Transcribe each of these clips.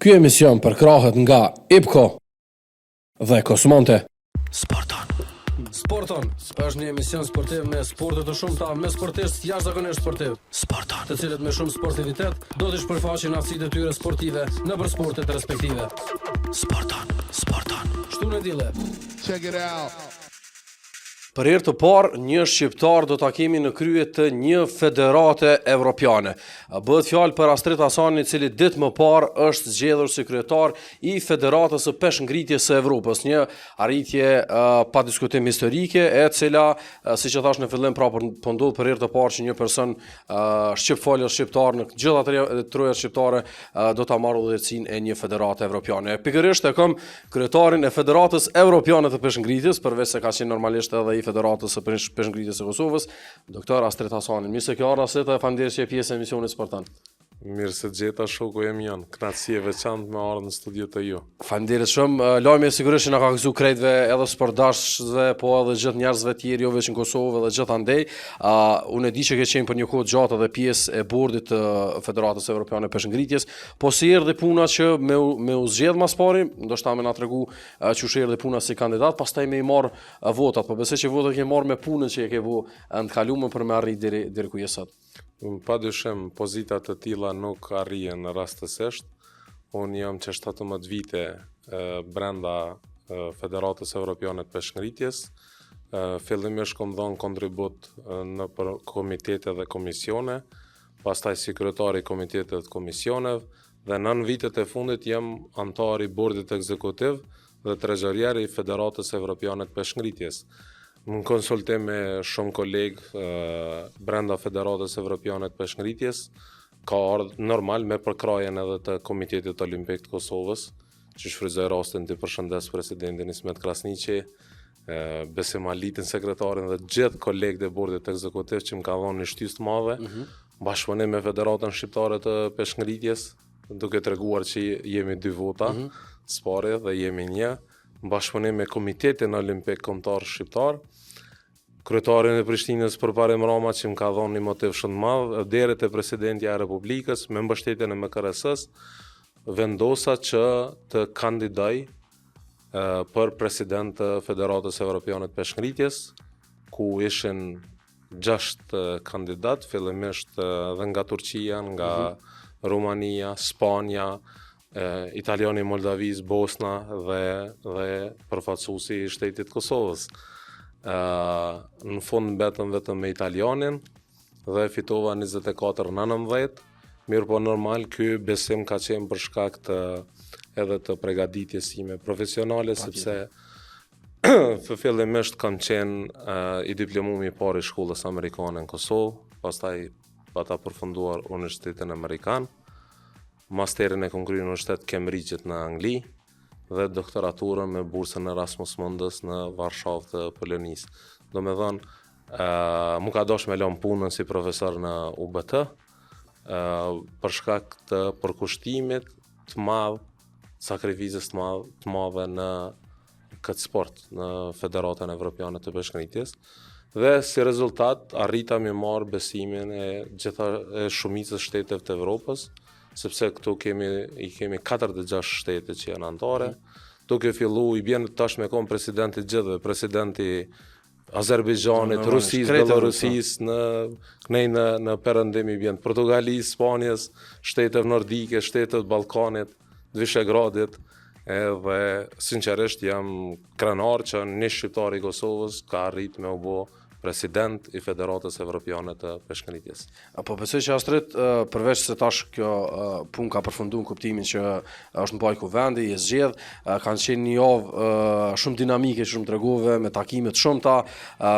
Ky emision përkrahet nga IPCO dhe Kosmonte. Sporton është një emision sportiv me sporte të shumta, me sportistë jashtëzakonisht sportiv. Të cilët me shumë sportivitet do të shpërfaqin aftësitë e tyre sportive nëpër sportet respektive. Shtunë dille. Check it out. Për herë të parë, një shqiptar do ta kemi në krye të një federate evropiane. Bëhet fjalë për Astrid Hasanin, i cili ditë më parë është zgjedhur si kryetar i Federatës së Peshngritjes së Evropës, një arritje pa diskutim historike, e cila, siç e thash në fillim, pra po ndodh për herë të parë që një person shqipfolës shqiptar në gjitha trojat shqiptare do ta marrë udhëheqësinë e një federate evropiane. Pikërisht e kam kryetarin e Federatës Evropiane të Peshngritjes, përveç se ka qenë normalisht edhe Federatës së Peshngritjes së Kosovës, doktor Astrid Hasanin. Mirë se ke ardhur, Astrid, faleminderit që je pjesë e emisionit sportan. Mirë se gjeta shoku jam janë. Kënaqësi e veçantë me ardhur në studio të ju. Faleminderit shumë. Lajmi sigurisht na ka gëzuar krejtëve, edhe sportdashëve, po edhe gjithë njerëzve të tjerë, jo vetëm në Kosovë, edhe gjithandej. Unë e di që ke qenë për një kohë gjatë edhe pjesë e bordit të Federatës Evropiane të Peshngritjes, po si erdhi puna që me u zgjedh mas pari, ndoshta më na tregu që u erdhi puna si kandidat, pastaj me i marr votat, po besoj që votat ke marr me punën që e ke vu në të kaluar për me arrit deri ku je sot. Padyshim, pozita të tilla nuk arrihen rastësisht. Unë jam që 17 vite brenda Federatës Evropiane të Peshngritjes. Fillimisht kam dhënë kontribut në për komitete dhe komisione, pastaj si kryetari i komitetet dhe komisioneve, dhe në vitet e fundit jam antar i bordit ekzekutiv dhe trezorier i Federatës Evropiane të Peshngritjes. Në konsultim me shumë kolegë brenda Federatës Evropiane të Peshngritjes, ka ardhur normal me përkrajen edhe të Komitetit Olimpik të Kosovës, që shfrytëzoj rastin të përshëndes presidentin Ismet Krasniqi, Besim Alitin, sekretarin dhe gjithë kolegët e bordit ekzekutiv që më ka dhënë një shtysë të madhe, bashkëpunim me Federatën Shqiptare të Peshngritjes, duke treguar që jemi 2 vota, spari dhe jemi një, bashkëpunim me Komitetin Olimpik Kombëtar Shqiptar, kryetarin e Prishtinës përparim Rama që më ka dhënë një motiv shumë të madh, deri te presidentja e Republikës me mbështetjen e MKRS-s, vendosa që të kandidoj për president të Federatës Evropiane të Peshngritjes, ku ishin 6 kandidat, fillimisht dhe nga Turqia, nga Rumania, Spanja, Italiani, Moldavis, Bosna dhe përfaqësuesi i shtetit Kosovës. Në fund mbetëm vetëm me Italianin dhe fitova 24-19, mirë po normal ky besim ka qenë për shkak të edhe të përgatitjes time profesionale, sepse fillimisht kam qenë i diplomuar i parë i shkollës amerikane në Kosovë, pastaj pata përfunduar Universitetin Amerikan, masterin e kam kryer në Universitetin Cambridge në Angli dhe doktoraturën me bursën Erasmus Mundus në Varshavë të Polonisë. Domethënë, mu ka dosh me lënë punën si profesor në UBT, për shkak të përkushtimit të madh, sakrificës të madhe në këtë sport, në Federatën Evropiane të Peshngritjes. Dhe si rezultat arrita mi marrë besimin e shumicës shteteve të Evropës, sepse këtu i kemi 46 shtete që janë anëtare. Duke fillu i bjen tash me kon presidenti gjithëve, presidenti Azerbajxhanit, Rusisë, Belorusisë, në perëndim i bjen Portugalisë, Spanjës, shteteve nordike, shteteve të Ballkanit, Vishegradit, edhe sinqerisht jam krenar që një shqiptar i Kosovës ka arrit me u bë president i Federatës Evropiane të Peshngritjes. Po besoj që Astrid, përveç se tash kjo punë ka përfunduar në kuptimin që është në bajë ku vendi, je zgjedh, kanë qenë një javë shumë dinamike, shumë tregove, me takime të shumta,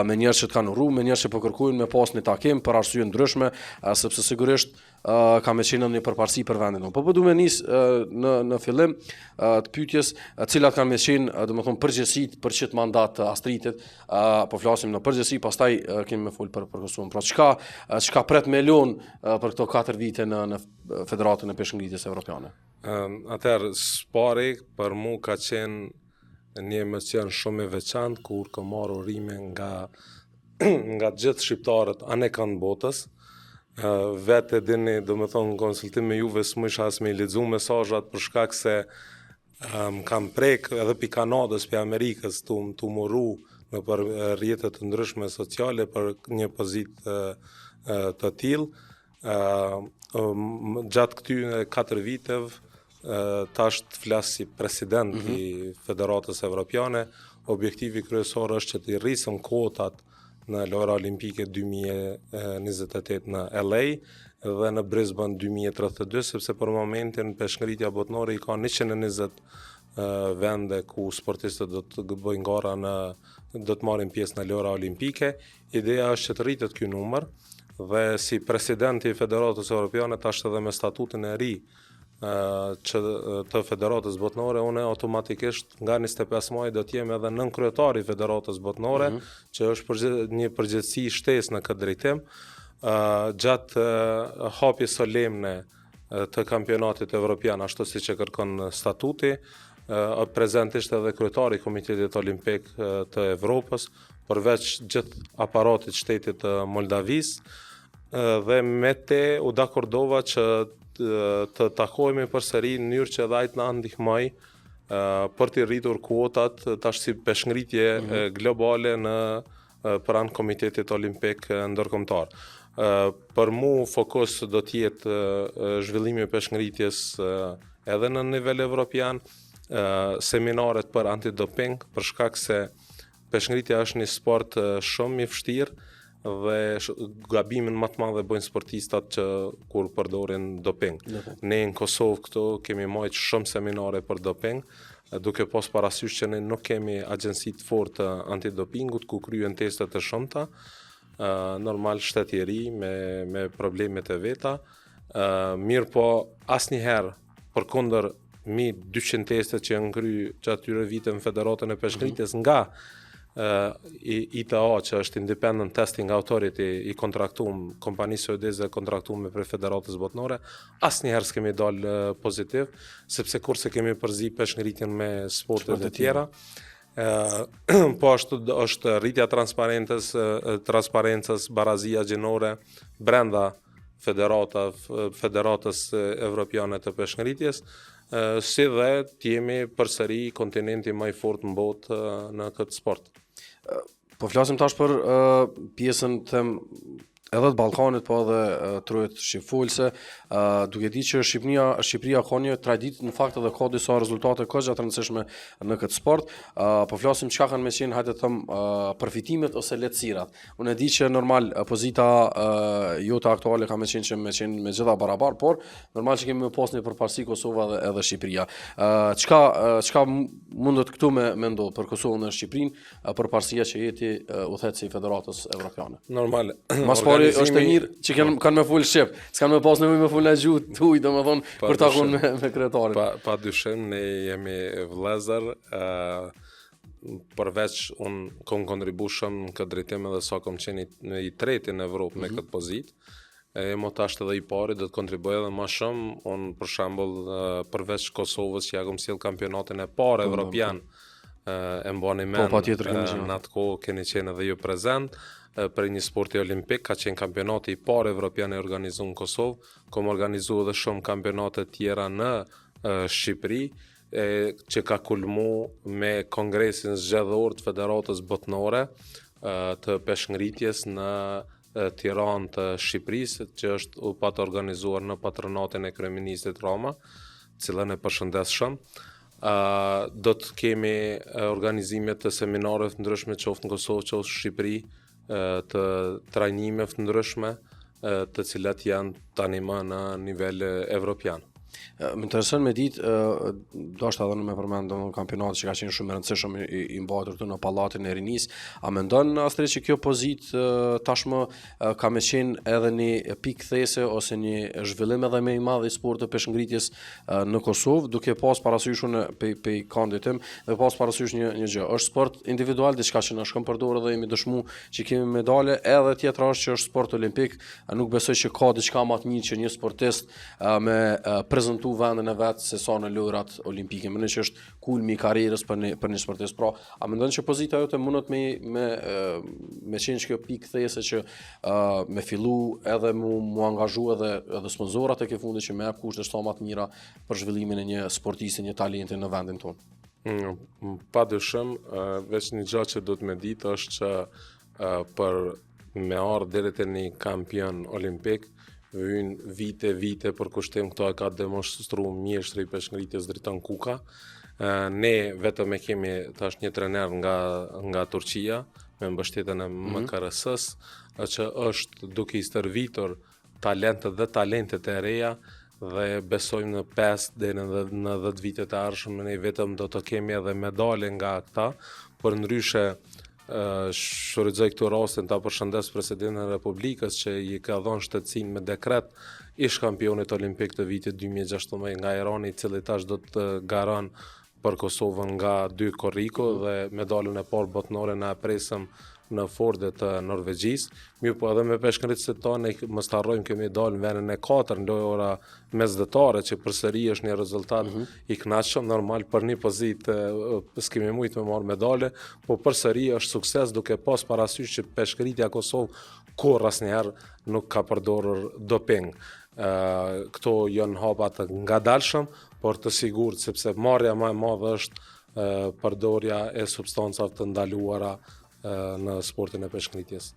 me njerëz që kanë urru, me njerëz që po kërkojnë me pas një takim për arsye ndryshme, sepse sigurisht ka me qenë një përparësi për vendin. Po du me nis në fillim të pyetjes, cilat kanë me qenë, domethënë përgjegjësitë për çet mandat të Astridit, po flasim në përgjegjësi, pastaj kemi me fol për Kosovën. Pra çka pret me lon për këto 4 vite në Federatën e Peshngritjes Evropiane. Atëherë, spari për mu ka qenë një emocion shumë i veçantë kur kam marrë urime nga gjithë shqiptarët anë kanë botës. Vetë e dini, do me thonë, në konsultim me juve s'mysha as me i lexu mesazhat për shkak se kam prek edhe pi Kanadës, pi Amerikës, tu morru në për rrjetet të ndryshme sociale për një pozitë të tillë. Gjatë këtyre 4 viteve, tash të flas si president i Federatës Evropiane, objektivi kryesor është që të rrisëm kotat në lojra olimpike 2028 në LA dhe në Brisbane 2032, sepse për momentin peshngritja botnore i ka 120 vende ku sportistët do të bëjnë gara do të marrin pjesë në lojra olimpike. Ideja është që të rritet ky numër dhe si presidenti i Federatës Evropiane tash edhe me statutin e ri që të Federatës Botnore, une automatikisht nga 25 maj do t'jem edhe nënkryetari i Federatës Botnore, që është një përgjegjësi shtesë në këtë drejtim. Gjatë hapjes solemne të kampionatit evropian, ashtu siç e kërkon statuti, prezent ishte edhe kryetari i Komitetit Olimpik të Evropës, përveç gjithë aparatit shtetit të Moldavisë, dhe me te u dakordova që të takohemi përsëri në mënyrë që edhe ai të na ndihmoj për të rritur kuotat tash si peshngritje globale në pranë Komitetit Olimpik Ndërkombëtar. Për mu fokus do të jetë zhvillimi i peshngritjes edhe në nivel evropian, seminaret për antidoping, për shkak se peshngritja është një sport shumë i vështirë dhe gabimin më të madh e bëjnë sportistat që kur përdorin doping. Ne në Kosovë këtu kemi marrë shumë seminare për doping, duke pas parasysh që ne nuk kemi agjenci të fortë të antidopingut ku kryen testet të shumta, normal shteti i ri me problemet e veta, mirë po asnjëherë përkundër 200 testet që janë kryer gjatë këtyre viteve në Federatën e Peshngritjes nga ITA, që është Independent Testing Authority, i kontraktuar, kompani suedeze kontraktuar për Federatës Botnore, asnjëherë s'kemi dalë pozitiv, sepse kurse kemi përzi peshngritjen me sportet e tjera. Po ashtu është rritja transparencës, barazia gjinore brenda Federatës Evropiane të Peshngritjes, si dhe t'jemi përsëri kontinenti më i fortë në botë në këtë sport. Po flasim tash për pjesën edhe të Ballkanit, po edhe trojët shqipfolse, duke ditë që Shqipëria ka një traditë, në fakt edhe ka disa rezultate kaq të rëndësishme në këtë sport. Po flasim çka kanë qenë, hajde të them, përfitimet ose lehtësirat. Unë e di që normal pozita jote aktuale ka qenë me gjitha barabar, por normal që kemi pas një përparësi Kosova edhe Shqipëria. Çka mundet këtu me ndodh për Kosovën dhe Shqipërinë, përparësia që jeti udhëheqësi i Federatës Evropiane? Normal. Është e mirë që kanë me fol shqip, s'kan me pas nevojë me fol gjuhë tuaj, domethënë për takun me kryetarin. Pa dyshim, ne jemi vëllezër, përveç unë kom kontribu shumë në këtë drejtim edhe sa kom qenë i treti në Evropë me këtë pozitë. Mo tash edhe i pari do të kontribuoj edhe më shumë. Unë për shembull përveç Kosovës që ja kom sjell kampionatin e parë evropian, e mbani mend, në atë kohë keni qenë edhe ju prezent. Për një sporti olimpik, ka qenë kampionati i parë evropian e organizuar në Kosovë, kom organizuar edhe shumë kampionate tjera në Shqipëri, që ka kulmu me kongresin zgjedhor të Federatës Botnore të peshngritjes në Tiranë të Shqipërisë, që është patë organizuar në patronatin e kryeministit Rama, cilën e përshëndes shumë. Do të kemi organizimet të seminareve të ndryshme qoftë në Kosovë, qoftë në Shqipëri, të trajnimeve të ndryshme, të cilat janë tani më në nivel evropian. Më intereson me ditë, do është edhe në me përmend kampionatet që ka qenë shumë e rëndësishëm i mbajtur këtu në Pallatin e Rinisë. A mendon Astrid që kjo pozitë tashmë ka më qenë edhe një pikë kthese ose një zhvillim edhe më i madh i sportit të peshngritjes në Kosovë, duke pas parasysh unë pe kandidatim dhe pas parasysh një gjë. Është sport individual, diçka që na shkon përdorë dhe jemi dëshmu që kemi medale, edhe tjetra është që është sport olimpik. Nuk besoj që ka diçka më të mirë që një sportist me prezantu vendin e vet se sa në lojrat olimpike. Mendoj që është kulmi i karrierës për një sportist. Pra, a mendon që pozita jote mundet me qenë kjo pikë these që me fillu edhe mu angazhu edhe sponsorat e ke fundit që me jap kushte sa më të mira për zhvillimin e një sportisti, një talenti në vendin tonë? Padyshim, veç një gjë që do të me ditë është që për me ardhë deri te një kampion olimpik, vynë vite për kushtim, këto e ka demonstru mjeshtri i peshngritjes Dritan Kuka. Ne vetëm e kemi tash një trener nga Turqia, me mbështetjen e MKRS-s, që është duke i stërvitur talentet e reja, dhe besojmë në 5 deri në 10 vitet e ardhshme ne vetëm do të kemi edhe medale nga këta, por ndryshe shfrytëzoj këtë rastin ta përshëndes presidentin e Republikës që i ka dhënë shtetësinë me dekret ish kampionit olimpik të vitit 2016 nga Irani, i cili tash do të garon për Kosovën nga 2 korriko dhe medalën e parë botnore na presëm në Fordet të Norvegjisë. Mirë po edhe me peshkëngritësit tonë mos harrojmë kemi dalë në vendin e 4 në lojra mesdhetare që përsëri është një rezultat i kënaqshëm, normal për një pozitë s'kemi mujt me marrë medale, po përsëri është sukses duke pas parasysh që peshkëritja Kosovë kurrë asnjëherë nuk ka përdorur doping. Këto janë hapa të ngadalshëm, por të sigurt sepse marrja më e madhe është përdorja e substancave të ndaluara në sportin e peshkngritjes.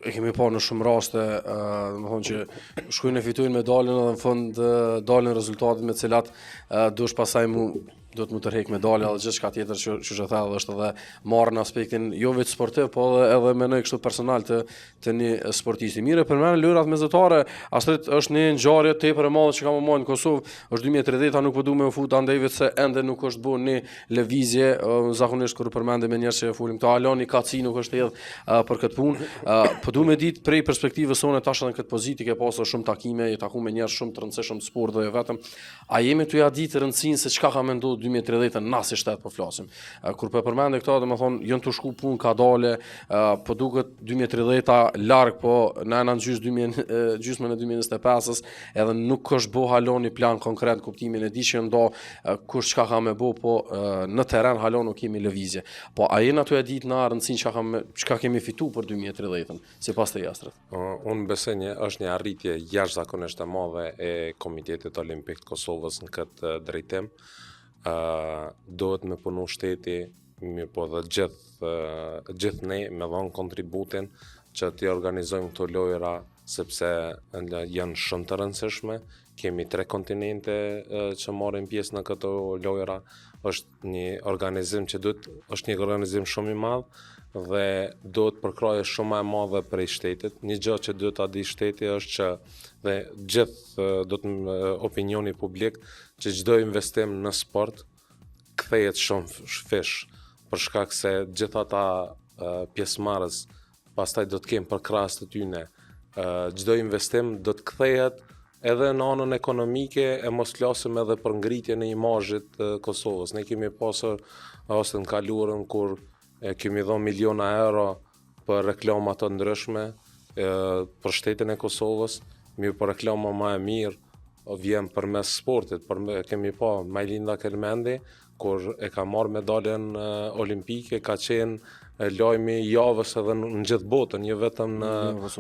E kemi pa në shumë raste, domethënë që shkojnë e fitojnë medalën edhe në fund dalin rezultatet me cilat dush pasaj do të mu tërheq medalja dhe gjithçka tjetër që është thellë është edhe marrë në aspektin jo vetë sportiv, po edhe mendoj kështu personal të një sportisti. Mirë, përmend lojrat mesdhetare, Astrid është një ngjarje tepër e madhe që ka më marrë në Kosovë, është 2030, nuk po duam me u fut andej se ende nuk është bën një lëvizje, zakonisht kur përmendem me njerëz që folim këto Alani Kaci nuk është edhe për këtë punë. Po duam me ditë prej perspektivës sonë tash në këtë pozitë ke pasur shumë takime, je takuar me njerëz shumë të rëndësishëm të sport dhe vetëm. A jemi tu ja ditë rëndësinë se çka ka menduar 2030 na si shtet po flasim. Kur po përmendë këto, domethënë janë të shku punë ka dale, po duket 2030 larg, po në anën gjysmën e 2025-s edhe nuk është bo halon një plan konkret kuptimin e di që ndo kush çka ka me bo, po në terren halon nuk kemi lëvizje. Po a jeni aty e ditë na rëndësinë çka kemi fitu për 2030 sipas të Astrid? Unë besoj është një arritje jashtëzakonisht e madhe e Komitetit Olimpik të Kosovës në këtë drejtim. Dohet me punu shteti, mirë po dhe gjithë ne me dhënë kontributin që t'i organizojmë këto lojra sepse janë shumë të rëndësishme. Kemi 3 kontinente që marrin pjesë në këto lojra. Është një organizim është një organizim shumë i madh dhe duhet përkraje shumë e madhe prej shtetit. Një gjë që duhet ta di shteti është që dhe gjithë opinioni publik që çdo investim në sport kthehet shumë shpesh për shkak se gjithë ata pjesëmarrës pastaj do të kenë përkrahas të tyre. Çdo investim do të kthehet edhe në anën ekonomike, e mos flasim edhe për ngritjen e imazhit të Kosovës. Ne kemi pasur rastin kaluarën kur kemi dhënë miliona euro për reklama të ndryshme për shtetin e Kosovës, mirë për reklama më e mirë vjen përmes sportit. Kemi pa Majlinda Kelmendi, kur e ka marrë medaljen olimpike, ka qenë lajmi i javës edhe në gjithë botën, jo vetëm në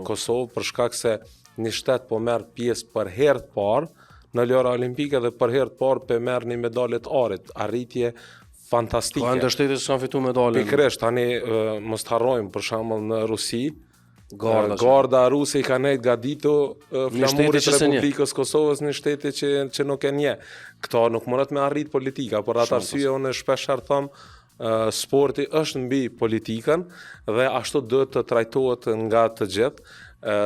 Kosovë, për shkak se një shtet po merr pjesë për herë të parë në lojra olimpike dhe për herë të parë po merr një medalje të arit, arritje fantastike. Po ende shtetit që kanë fitu medaljen. Pikërisht, tani mos të harrojmë për shembull në Rusi, Garda ruse i ka nejt gaditu flamurit Republikës Kosovës në shteti që nuk e nje. Këto nuk mërat me arrit politika, por atë arsye unë shpeshherë them, sporti është mbi politikën dhe ashtu duhet të trajtohet nga të gjithë.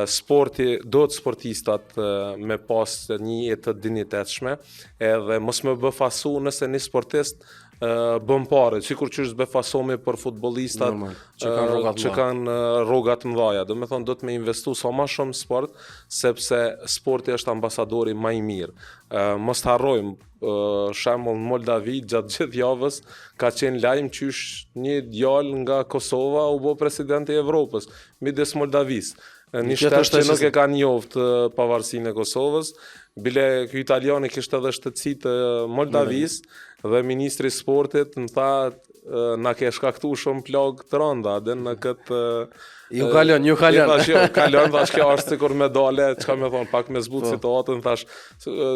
Sporti do të sportistat me pas një jetë të dinjitetshme edhe mos më befasu nëse një sportist bën parë, sikur që është befasomi për futbollistat që kanë rrogat mëdha. Do të thonë do të më investu sa më shumë sport, sepse sporti është ambasadori më i mirë. Mos të harrojmë shembull në Moldavi gjatë gjithë javës ka qenë lajm qysh një djalë nga Kosova u bë presidenti i Evropës midis Moldavisë. Një shtet që nuk e ka njoft pavarësinë e Kosovës, bile ky italiani kishte edhe shtëtësi të Moldavis dhe ministri i sportit më tha na ke shkaktuar shumë plagë të rënda dhe në këtë Ju kalon. Thash, kalon, thash kjo është sikur medale, çka më thon, pak me zbut situatën, thash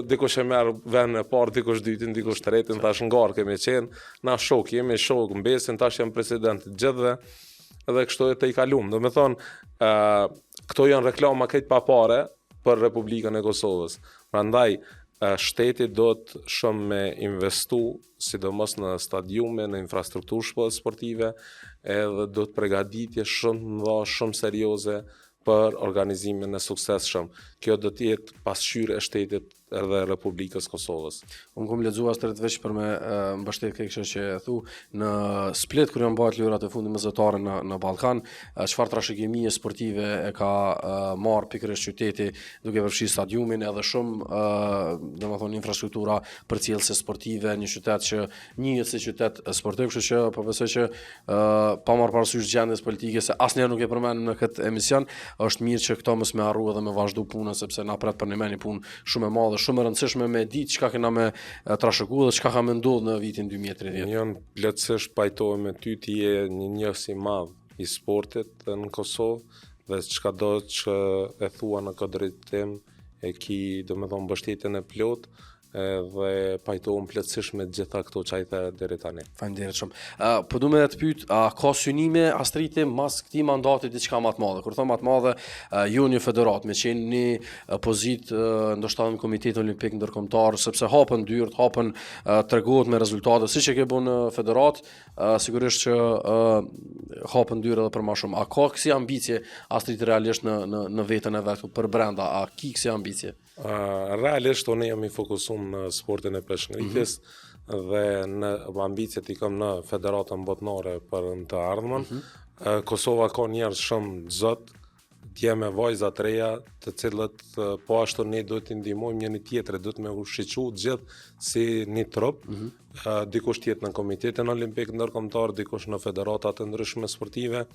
dikush e merr vendin e parë, dikush dytin, dikush tretin, thash ngar kemi qenë, na shok, jemi shok, mbesin, tash jam president i gjithëve dhe kështu e të i kalum. Do me thonë, këto janë reklama këtë pa pare për Republikën e Kosovës. Prandaj, shteti do të shumë me investu, sidomos në stadiume, në infrastrukturë sportive, edhe do të përgatitje shumë serioze për organizimin e suksesshëm. Kjo do të jetë pasqyrë e shtetit edhe Republikës Kosovës. Unë kom lexuar stret veç për me mbështet kështu që e thu në Split kur janë bërë lojrat e fundit mesatare në Ballkan, çfarë trashëgimie sportive e ka marrë pikërisht qyteti duke përfshirë stadiumin edhe shumë domethënë infrastruktura përcjellëse sportive, një qytet që njihet si qytet sportiv, kështu që po besoj që pa marrë parasysh gjendjes politike se asnjëherë nuk e përmendëm në këtë emision, është mirë që këto mos më harrua dhe më vazhdu punën sepse na pret për një punë shumë e madhe, shumë e rëndësishme me ditë çka kena me trashëguar dhe çka ka më ndodhur në vitin 2030. Unë plotësisht pajtohem me ty, ti je një njerëz i madh i sportit në Kosovë dhe çkado që e thua në këtë drejtim e ki domethënë mbështetjen e plot dhe pajtohem plotësisht me gjitha këto që ai the deri tani. Faleminderit shumë. Po du me të pyet, a ka synime Astriti mas këtij mandati diçka më të madhe? Kur them më të madhe, ju një federat me qenë një pozitë ndoshta në Komitetin Olimpik Ndërkombëtar, sepse hapën dyert, hapën treguohet me rezultate, siç e ke bën në federat, sigurisht që hapën dyert edhe për më shumë. A ka kësi ambicie Astriti realisht në veten e vet për brenda? A ki kësi ambicie? Realisht unë jam i fokusuar në sportin e peshngritjes dhe në ambicet i kam në federatën botnore për në të ardhmen. Kosova ka njerëz shumë zot, dje me vajza të reja, të cilët po ashtu ne duhet të ndihmojmë njëri tjetrin, duhet me ushqiçu gjithë si një trup. Dikush tjetër në Komitetin Olimpik Ndërkombëtar, dikush në federata të ndryshme sportive.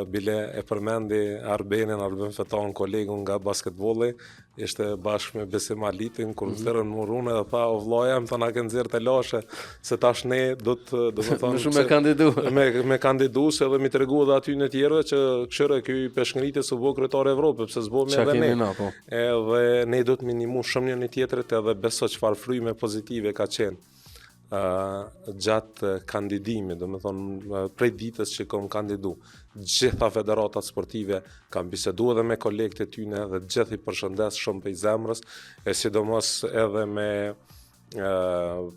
Bile e përmendi Arben Feton, kolegun nga basketbolli, ishte bashkë me Besim Alitin, kur më thërën murune dhe tha, o vllaja, më thëna ke nxjerrë të lashe, se tash ne do të thonë... Më shumë me kandidu. Me kandidu, se dhe mi të regu dhe aty në tjerve që këshire kjo i peshngritis u bo kryetar Evropë, pëse zbo me edhe ne. Edhe ne do të minimu shumë një tjetërit edhe beso që farë fryme pozitive ka qenë. Gjatë kandidimit, do me thonë prej ditës që kom kandidu, gjitha federatat sportive kam bisedu edhe me kolegët e tyne dhe gjithë i përshëndes shumë për i zemrës, e sidomos edhe me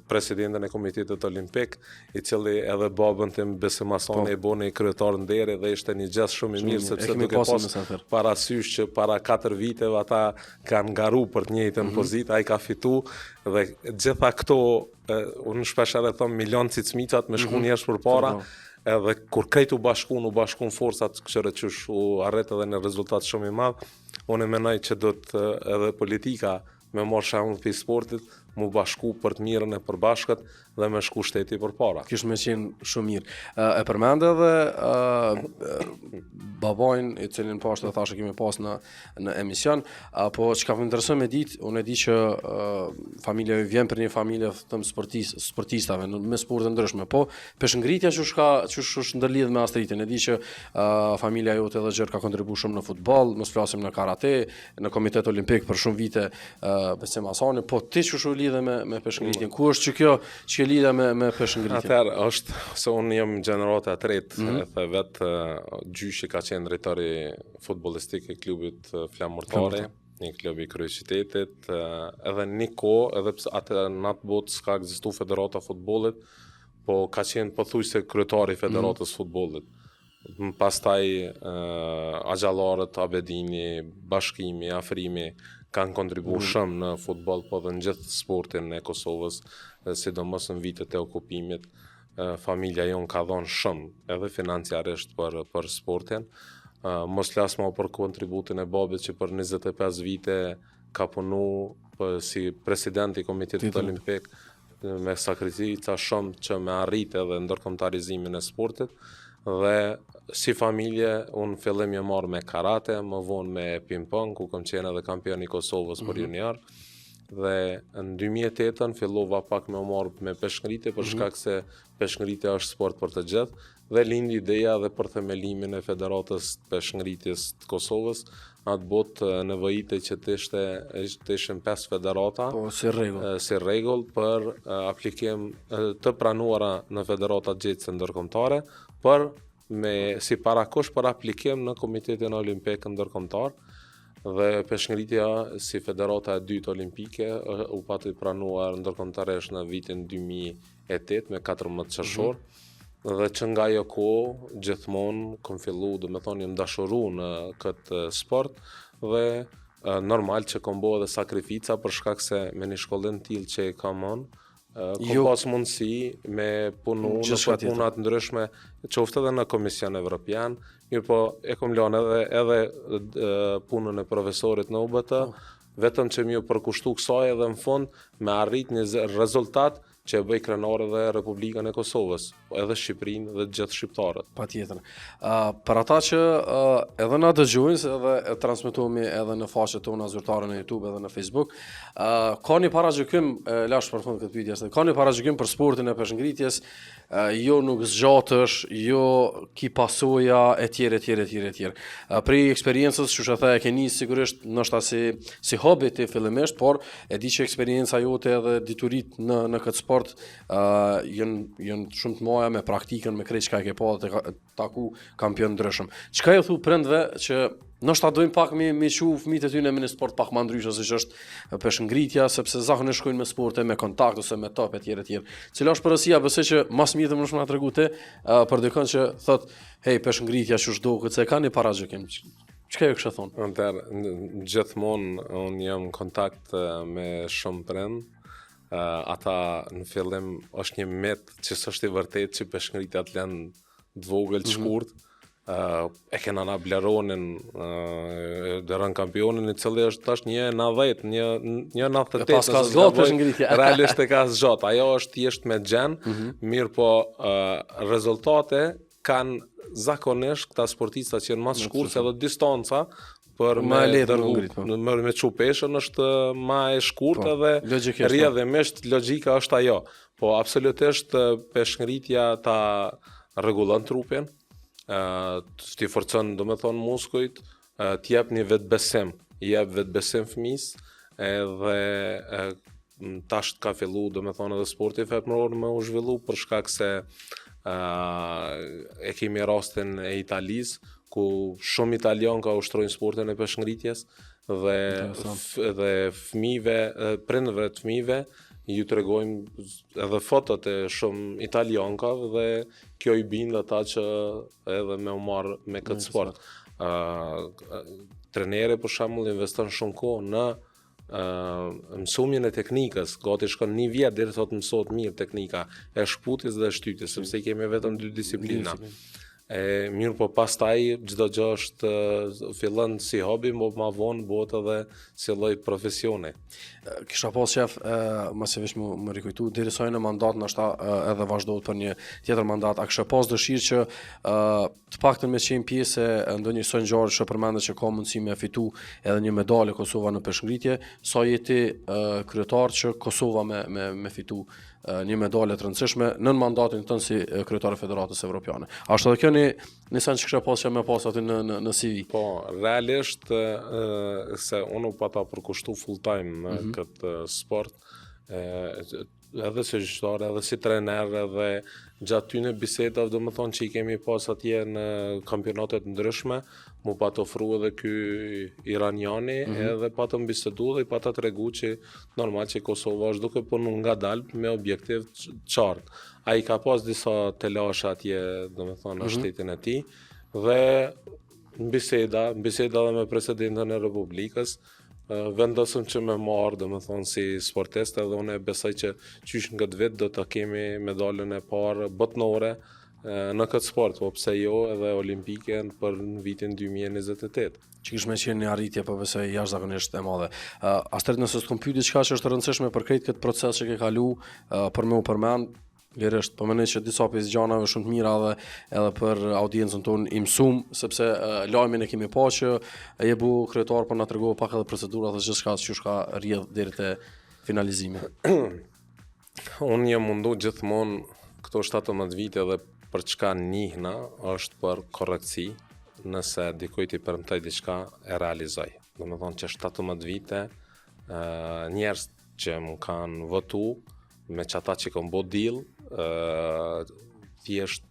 presidentën e Komitetit Olimpik, i cili edhe babën tim Besim Asani e bone i kryetar nderi dhe ishte një gjest shumë i mirë, sepse duke pas parasysh që para 4 viteve ata kanë ngaru për të njëjtën pozitë, ai ka fitu dhe gjitha këto unë shpesh edhe thom milion cicmicat me shku njerëz për para, edhe kur krejt u bashkun forcat këshire që u arret edhe në rezultat shumë i madh, unë menoj që do të edhe politika me marrë shembull për sportit, mu bashku për të mirën e përbashkët dhe me shku shteti për para. Kishë me qenë shumë mirë. E përmende edhe babajn, i cilin pashtë dhe thashë kemi pas në emision, po që ka më interesën me ditë, unë e di që familja ju vjen për një familje thëmë sportistave, me sporte ndryshme, po peshngritja që është ndërlidh me Astritin, e di që familja jote edhe gjërë ka kontribu shumë në futbol, mos flasim në karate, në Komitet Olimpik për shumë vite Besim Asani, po ti që shu lidhe me peshngritin, ku është që kjo që lidhe me peshngritin? Atëherë është, se unë jam gjenerata e tretë, e vetë gjyshi ka qenë drejtori futbollistik i klubit Flamurtari, një klub i kryeqytetit, edhe një kohë, edhe pse atë në atë botë s'ka ekzistu federata futbollit, po ka qenë pothuajse kryetari i federatës futbollit. Pastaj agjallarët, Abedini, Bashkimi, Afrimi kanë kontribuar shumë në futboll, po dhe në gjithë sportin e Kosovës, sidomos në vitet e okupimit. Familja jonë ka dhënë shumë, edhe financiarisht për sportin. Mos flas më për kontributin e babit që për 25 vite ka punu si president i Komitetit Olimpik me sakrifica shumë që me arrit edhe ndërkombëtarizimin e sportit. Dhe si familje, unë fillim jë marrë me karate, më vonë me ping-pong, ku kom qenë edhe kampion i Kosovës për junior. dhe në 2008 fillova pak me marrë me peshkngritje për shkak se peshkngritja është sport për të gjithë dhe lindi ideja dhe për themelimin e Federatës Peshkngritjes të Kosovës. Atë botë nevojite që të ishin 5 federata si rregull për aplikim të pranuara në federatat gjitëse ndërkombëtare për si parakosh për aplikim në Komitetin Olimpik Ndërkombëtar. Dhe peshkngritja si federata e dytë olimpike u pati pranuar ndërkombëtarisht në vitin 2008 me 14 qershor. Dhe që nga jo kohë gjithmonë kom fillu, do me thonë, jam dashuru në këtë sport dhe normal që kom bo edhe sakrifica për shkak se me një shkollim tillë që e kam kom pas mundësi me punu në punat ndryshme, qoftë edhe në Komision Evropian, mirë po e kom lënë edhe punën e profesorit në UBT, vetëm që mi u përkushtu kësaj edhe në fund me arrit një rezultat që e bëj krenare dhe Republikën e Kosovës, edhe Shqipërinë dhe gjithë shqiptarët. Patjetër. Për ata që edhe na dëgjojnë edhe e transmetohemi edhe në faqet tona zyrtare në YouTube edhe në Facebook, ka një paragjykim, lash për fund këtë pyetje, ka një paragjykim për sportin e peshkngritjes, jo nuk zgjatësh, jo ki pasoja etj. Prej eksperiencës, që e ke nisë sigurisht ndoshta si hobi ti fillimisht, por e di që eksperienca jote edhe diturit në këtë sport janë shumë të mëdha me praktikën, me krejt çka e ke pa dhe taku kampion ndryshëm. Çka ju thu prindve që ndoshta dojnë pak me qu fëmijët e tyre në një sport pak më ndryshe siç është peshkngritja, sepse zakonisht shkojnë me sporte me kontakt ose me top etj. Cila është përgjegjësia, besoj që më së miri më shumë na tregu ti për dikon që thot, hey, peshkngritja çu duket se kanë paragjykim. Çka ju kishë thonë? Gjithmonë unë jam në kontakt me shumë prind. Ata në fillim është një met që s'është i vërtet që peshkngritja të lënë të vogël të shkurt. E kena na Bleronin dërën kampionin i cili është tash 1.90, 1.98. Pas ka zgjat peshkngritja. Realisht e ka zgjat. Ajo është thjesht me gjen, mirë po rezultate kanë zakonisht këta sportista që janë më të shkurtë edhe distanca për me çu peshën është më e shkurtë dhe rrjedhimisht logjika është ajo. Po absolutisht peshkngritja ta rregullon trupin, ti forcon domethënë muskujt, t'jep një vetbesim, fëmijës, edhe tash ka fillu domethënë edhe sporti femëror me u zhvillu për shkak se e kemi rastin e Italisë ku shumë italian ka ushtrojnë sportin e peshkngritjes dhe fëmijëve, prindërve të fëmijëve ju tregojmë edhe fotot e shumë italiankave dhe kjo i bind ata që edhe me u marr me këtë sport. Treneri për shembull investon shumë kohë në mësumin e teknikës, gati shkon 1 vjet deri sot mësohet mirë teknika e shkputjes dhe shtytjes, sepse kemi vetëm 2 disiplina. Mirë po pastaj çdo gjë është fillon si hobi, më vonë bëhet edhe si lloj profesioni. Kisha pas shef, masivisht më rikujtu, deri sa në mandat ndoshta edhe vazhdohet për një tjetër mandat, a kisha pas dëshirë që të paktën me qenë pjesë e ndonjë soj ngjarje që përmendet që ka mundësi me fitu edhe një medalë Kosova në peshkngritje, sa jeti kryetar që Kosova me fitu një medalë të rëndësishme në mandatin tënd si kryetar i Federatës Evropiane. A është edhe kjo një sen që kisha pas që me pas aty në CV? Po, realisht se unë pata përkushtu full time në këtë sport, edhe si gjyqtar, edhe si trener, edhe gjatë tyne bisedave, do më thonë që i kemi pas atje në kampionatet ndryshme, mu pa të ofru edhe ky Iraniani, edhe pa të mbisedu dhe i pa të tregu që normal që Kosova është duke punu nga dalë me objektiv qartë. A i ka pas disa telashe atje, do më thonë, në shtetin e ti, dhe biseda dhe me presidentën e Republikës, vendosëm që me marrë, dhe me thonë, si sportiste, dhe unë e besoj që qysh në këtë vit do të kemi medalën e parë botnore në këtë sport, po pse jo edhe olimpike për në vitin 2028. Që kish me qenë një arritje për besoj jashtëzakonisht e madhe. Astrid, nëse s'kom pyet diçka që është rëndësishme për krejt këtë proces që ke kalu, për me u përmend, lirisht, po mendoj që disa pjesë gjanave shumë të mira dhe edhe për audiencën tonë i mësum, sepse lajmin e kemi pa që je bu kryetar, por na tregova pak edhe procedurat dhe gjithçka që ka rrjedh deri te finalizimi. Unë jam mundu gjithmonë këto 17 vite dhe për çka njihna është për korrektësi, nëse dikujt i premtoj diçka e realizoj. Domethënë që 17 vite njerëz që më kanë votu me çata që kanë bë deal, thjesht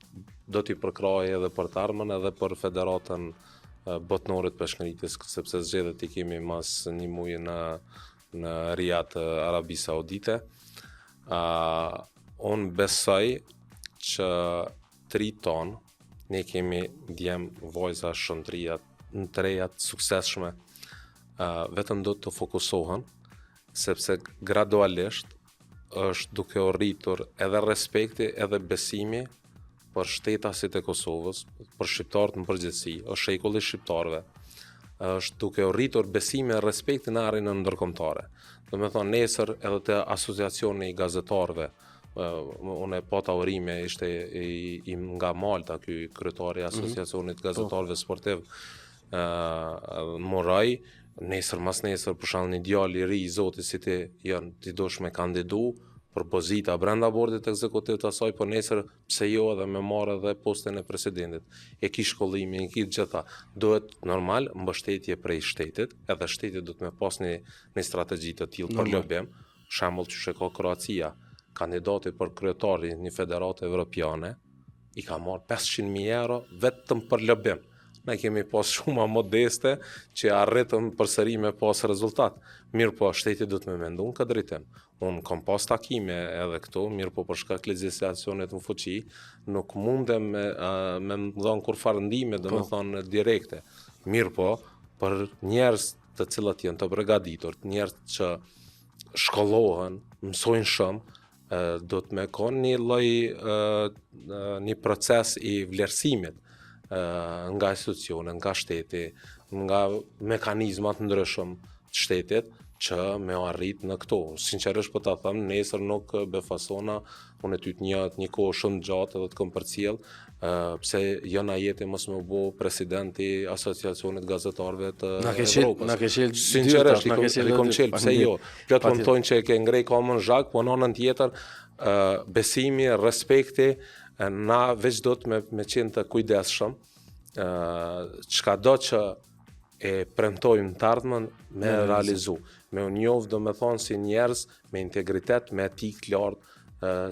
do t'i përkroj edhe për të ardhmen edhe për federatën botënore të peshkëngritjes, sepse zgjedhjet i kemi mas një muaji në Riyadh të Arabisë Saudite. Unë besoj që 3 ton ne kemi djem vojza shumë të reja të suksesshme, vetëm do të fokusohen, sepse gradualisht është duke u rritur edhe respekti edhe besimi për shtetasit e Kosovës, për shqiptarët në përgjithësi, është shekulli shqiptarëve, është duke u rritur besimi e respekti në arenën ndërkombëtare. Domethënë nesër edhe të asociacioni i gazetarëve, unë e pata urime, ishte nga Malta ky kryetari i asociacionit gazetarëve sportiv, Moraj, nesër mas nesër për shembull një djalë i ri i zotit si ti dosh me kandidu për pozita brenda bordit ekzekutiv të asaj, po nesër pse jo edhe me marrë edhe postin e presidentit. E ki shkollimin, e ki gjitha. Duhet normal mbështetje prej shtetit, edhe shteti do të me pas një strategji të tillë për lobim. Shembull që ka Kroacia, kandidati për kryetari një federate evropiane, i ka marrë 500.000 euro vetëm për lobim. Ne kemi pas shumë modeste që arritëm përsëri me pas rezultat. Mirë po, shteti do të me mendu në këtë drejtim. Unë kom pas takime edhe këtu, mirë po për shkak legjislacionit në fuqi, nuk mundem me më dhënë kur farë ndime, dhe me thonë direkte. Mirë po, për njerëz të cilët janë të përgatitur, njerëz që shkollohen, mësojnë shumë, do të me konë një lloj një proces i vlerësimit nga institucione, nga shteti, nga mekanizmat ndryshëm të shtetit që me arrit në këto. Sinqerisht po ta them, nesër nuk befasona, unë ty një kohë shumë gjatë edhe të kom përcjell, pse jona jeti mos më bu presidenti asociacionit gazetarëve të Evropës. Na ke qelë sinqerisht, i kom qelë, pse jo. Plot më thonë që ke ngrej kamën zhak, po në anën tjetër besimi, respekti, na veç do të me qenë të kujdesshëm, çka do që e premtojmë të ardhmen me realizu, me u njohë do me thonë si njerëz me integritet, me etikë lartë,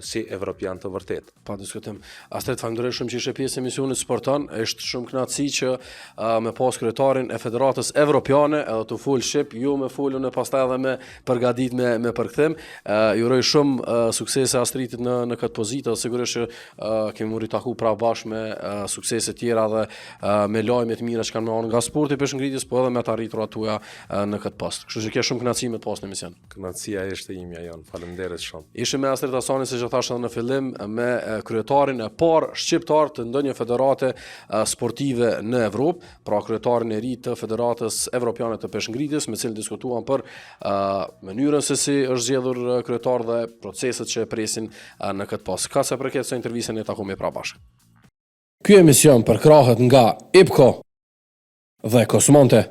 si evropian të vërtet. Pa diskutim. Astrid, falenderoj shumë që ishe pjesë e emisionit Sportan. Është shumë kënaqësi që me pas kryetarin e Federatës Evropiane, edhe të fol shqip, ju me folën e pastaj edhe me përgatit me përkthim. Ju uroj shumë suksese Astridit në këtë pozitë, dhe sigurisht që kemi muri taku pra bashkë me suksese tjera dhe me lajme të mira që kanë marrë nga sporti peshkëngritjes, po edhe me të arritura tuaja në këtë post. Kështu që ke shumë kënaqësi me të pas në emision. Kënaqësia ishte imja jon. Faleminderit shumë. Ishte me Astrid Asani, se që thashtë edhe në fillim, me kryetarin e parë shqiptar të ndonjë federate sportive në Evropë, pra kryetarin e ri të Federatës Evropiane të Peshkëngritjes, me cilin diskutuan për mënyrën se si është zgjedhur kryetar dhe proceset që e presin në këtë pas. Ka sa përket së intervistën e takojmë pra bashkë. Ky emision përkrahet nga IPCO dhe Kosmonte.